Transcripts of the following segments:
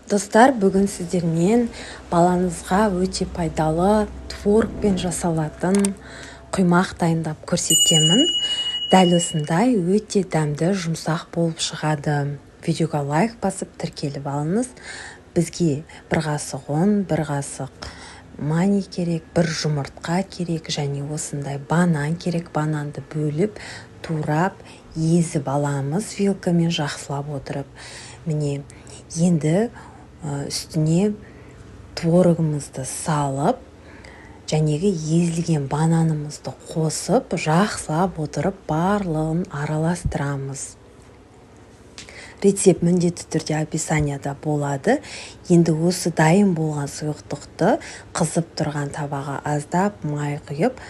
Достар, бүгін сіздермен балаңызға өте пайдалы творогпен жасалатын құймақ дайындап көрсетемін. Дәл осындай өте дәмді, жұмсақ болып шығады. Видеоға лайк басып тіркеліп алыңыз. Бізге бір қасық ұн, бір қасық мани керек, бір жұмыртқа керек және осындай банан керек. Бананды бөліп, турап, езіп аламыз вилкамен жақсылап отырып. Міне, енді үстіне творогымызды салып, жәнегі езілген бананымызды қосып, жақсылап отырып, барлығын араластырамыз. Рецепт міндетті түрде описанияда болады. Енді осы дайын болған сұйықтықты қызып тұрған табаға аздап май құйып,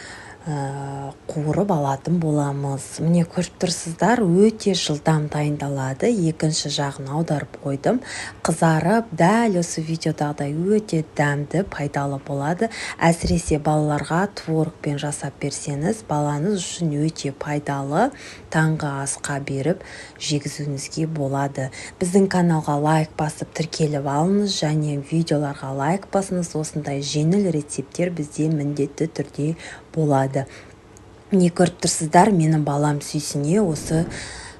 қуырып алатын боламыз. Міне көріп тұрсыздар, өте жылдам дайындалады. Екінші жағын аударып қойдым. Қызарып, дәл осы видеодағыдай өте дәмді, пайдалы болады. Әсіресе балаларға творогпен жасап берсеңіз, балаңыз үшін өте пайдалы. Таңғы асқа беріп жегізуіңізге болады. Біздің каналға лайк басып тіркеліп алыңыз және видеоларға лайк басыңыз. Осындай жеңіл рецепттер бізде міндетті түрде болады. Не көріп тұрсыздар, менің балам сүйсіне осы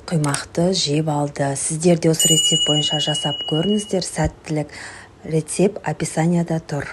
құймақты жеп алды. Сіздер де осы рецепт бойынша жасап көріңіздер. Сәттілік. Рецепт описанияда тұр.